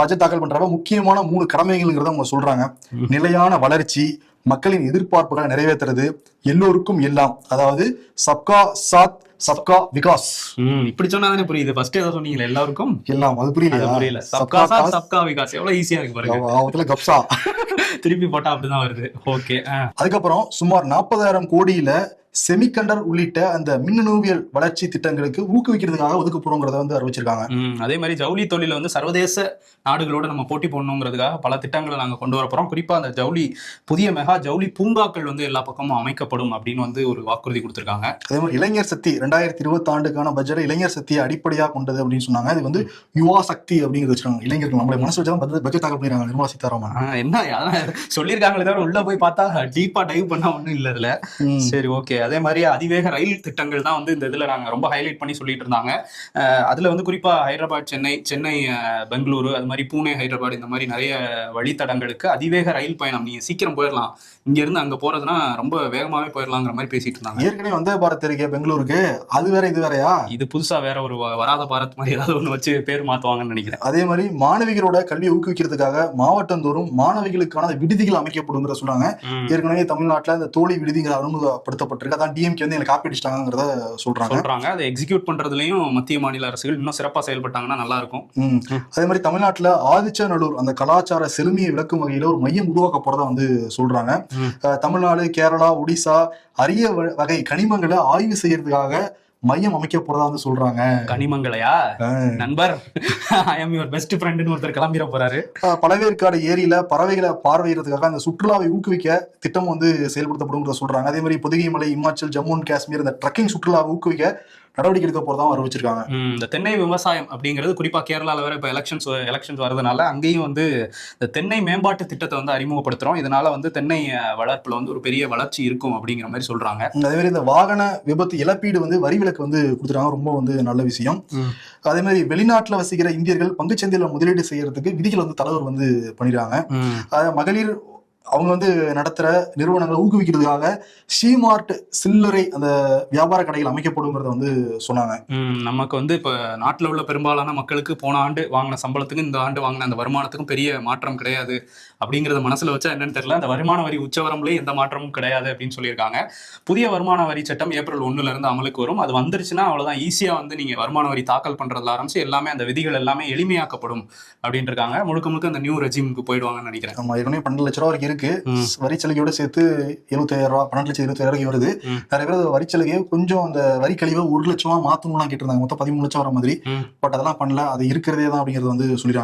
Budget தாக்கல் பண்றப்ப முக்கியமான 3 கடமைகள்ங்கிறத அவங்க சொல்றாங்க. நிலையான வளர்ச்சி, மக்களின் எதிர்பார்ப்புகளை நிறைவேற்றுறது, எல்லோருக்கும் எல்லாம், அதாவது சப்கா சாத் சப்கா விகாஸ். இப்படி சொன்னாதானே புரியுது. ஃபர்ஸ்ட் ஏதோ சொன்னீங்களா எல்லாருக்கும் எல்லாம், அது புரியல. சப்கா சாத் சப்கா விகாஸ் எவ்வளவு ஈஸியா இருக்கு பாருங்க. கப்சா திருப்பி போட்டா அப்படிதான் வருது. ஓகே. அதுக்கப்புறம் சுமார் 40,000 கோடியில செமிகண்டர் உள்ளிட்ட அந்த மின்னணுவியல் வளர்ச்சி திட்டங்களுக்கு ஊக்குவிக்கிறதுக்காக ஒதுக்க போறோங்கிறத அறிவிச்சிருக்காங்க. அதே மாதிரி ஜவுளி தொழில சர்வதேச நாடுகளோட நம்ம போட்டி போடணுங்கிறதுக்காக பல திட்டங்களை நாங்க கொண்டு வர போறோம். குறிப்பா அந்த புதிய மெகா ஜவுளி பூங்காக்கள் எல்லா பக்கமும் அமைக்கப்படும் அப்படின்னு ஒரு வாக்குறுதி கொடுத்திருக்காங்க. அதே மாதிரி இளைஞர் சக்தி 2020 ஆண்டுக்கான பட்ஜெட் இளைஞர் சக்தியை அடிப்படையாக கொண்டது அப்படின்னு சொன்னாங்க. இது யுவா சக்தி அப்படிங்கிறது வச்சிருக்காங்க. இளைஞர்கள் நம்மளை மனசு வச்சாதான் பட்ஜெட் தாக்கல் பண்ணிருக்காங்க நிர்மலா சீதாராமன். என்ன சொல்லியிருக்காங்களே தவிர உள்ள போய் பார்த்தா டீப்பா டைவ் பண்ணா ஒண்ணும் இல்ல இதுல. சரி, ஓகே. அதே மாதிரி அதிவேக ரயில் திட்டங்கள் தான் இந்த இதுல நாங்க ரொம்ப ஹைலைட் பண்ணி சொல்லிட்டு இருந்தாங்க. அதுல குறிப்பா ஹைதராபாத் சென்னை பெங்களூரு, அது மாதிரி பூனே ஹைதராபாத், இந்த மாதிரி நிறைய வழித்தடங்களுக்கு அதிவேக ரயில் பயணம். நீங்க சீக்கிரம் போயிடலாம், இங்க இருந்து அங்க போறதுன்னா ரொம்ப வேகமாவே போயிடலாங்கிற மாதிரி பேசிட்டு இருந்தாங்க. ஏற்கனவே வந்தே பாரத் இருக்கே பெங்களூருக்கு, அது வேற இது வேறையா? இது புதுசா வேற ஒரு வராத பாரத் மாதிரி ஏதாவது ஒண்ணு வச்சு பேர் மாத்துவாங்கன்னு நினைக்கிறேன். அதே மாதிரி மாணவிகளோட கல்வியை ஊக்குவிக்கிறதுக்காக மாவட்டந்தோறும் மாணவிகளுக்கான விடுதிகள் அமைக்கப்படுங்கிற சொல்றாங்க. ஏற்கனவே தமிழ்நாட்டுல இந்த தோழி விடுதிகள் அறிமுகப்படுத்தப்பட்டிருக்கு. அதான் டிஎம்கே எங்களை காப்பி அடிச்சிட்டாங்கிறத சொல்றாங்க. அதை எக்ஸிக்யூட் பண்றதுலயும் மத்திய மாநில அரசுகள் இன்னும் சிறப்பா செயல்பட்டாங்கன்னா நல்லா இருக்கும். அதே மாதிரி தமிழ்நாட்டுல ஆதிச்சநல்லூர் அந்த கலாச்சார செழுமையை விளக்கும் வகையில ஒரு மையம் உருவாக்க போறதா சொல்றாங்க. தமிழ்நாடு, கேரளா, ஒடிசா அரிய வகை கனிமங்களை ஆய்வு செய்யறதுக்காக மையம் அமைக்க போறதா சொல்றாங்க. கனிமங்களையா நண்பர்? ஐ அம் யுவர் பெஸ்ட் ஃப்ரெண்ட்னு ஒருத்தர் கிளம்பிட போறாரு. பழவேற்காடு ஏரியில பறவைகளை பார்வையிடுறதுக்காக அந்த சுற்றுலாவை ஊக்குவிக்க திட்டம் செயல்படுத்தப்படும் சொல்றாங்க. அதே மாதிரி பொதிகை மலை, இமாச்சல், ஜம்மு அண்ட் காஷ்மீர் இந்த ட்ரக்கிங் சுற்றுலாவை ஊக்குவிக்க நடவடிக்கை எடுக்க போறதா அறிவிச்சிருக்காங்க. இந்த தென்னை விவசாயம் அப்படிங்கிறது குறிப்பா கேரளால வேற இப்ப எலெக்ஷன்ஸ் வருதுனால அங்கேயும் இந்த தென்னை மேம்பாட்டு திட்டத்தை அறிமுகப்படுத்துறோம். இதனால தென்னை வளர்ப்புல ஒரு பெரிய வளர்ச்சி இருக்கும் அப்படிங்கிற மாதிரி சொல்றாங்க. அதே மாதிரி இந்த வாகன விபத்து இழப்பீடு வரி விலக்கு கொடுத்துறாங்க. ரொம்ப நல்ல விஷயம். அதே மாதிரி வெளிநாட்டுல வசிக்கிற இந்தியர்கள் பங்குச்சந்தையில முதலீடு செய்யறதுக்கு விதிகள் தலைவர் பண்ணிடுறாங்க. மகளிர் அவங்க நடத்துற நிறுவனங்களை ஊக்குவிக்கிறதுக்காக ஷீமார்ட் சில்லறை அந்த வியாபார கடைகள் அமைக்கப்படுங்கிறத சொன்னாங்க. நமக்கு இப்ப நாட்டுல உள்ள பெரும்பாலான மக்களுக்கு போன ஆண்டு வாங்கின சம்பளத்துக்கும் இந்த ஆண்டு வாங்கின அந்த வருமானத்துக்கும் பெரிய மாற்றம் கிடையாது அப்படிங்கறத மனசுல வச்சா என்னன்னு தெரியல. அந்த வருமான வரி உச்சவரம்புல எந்த மாற்றமும் கிடையாது அப்படின்னு சொல்லியிருக்காங்க. புதிய வருமான வரி சட்டம் ஏப்ரல் 1 அமலுக்கு வரும். அது வந்துருச்சுன்னா அவ்வளவுதான், ஈஸியா நீங்க வருமான வரி தாக்கல் பண்றதுல ஆரம்பிச்சு எல்லாமே அந்த விதிகள் எல்லாமே எளிமையாக்கப்படும் அப்படின்னு இருக்காங்க. முழுக்க அந்த நியூ ரெஜிமுக்கு போயிடுவாங்கன்னு நினைக்கிறேன். ஏற்கனவே 12 லட்சம் ரூபாய் இருக்கு. வரி சலுகையோட சேர்த்து 75,000 ரூபாய், 12,27,000 வருது. நிறைய பேர் வரி சலுகையை கொஞ்சம் அந்த வரி கழிவை 1 லட்சமா மாத்தணும்லாம் கேட்டிருந்தாங்க. மொத்தம் 13 லட்சம் வர மாதிரி. பட் அதெல்லாம் பண்ணல, அது இருக்கிறதே தான் அப்படிங்கறது சொல்லிடுறாங்க.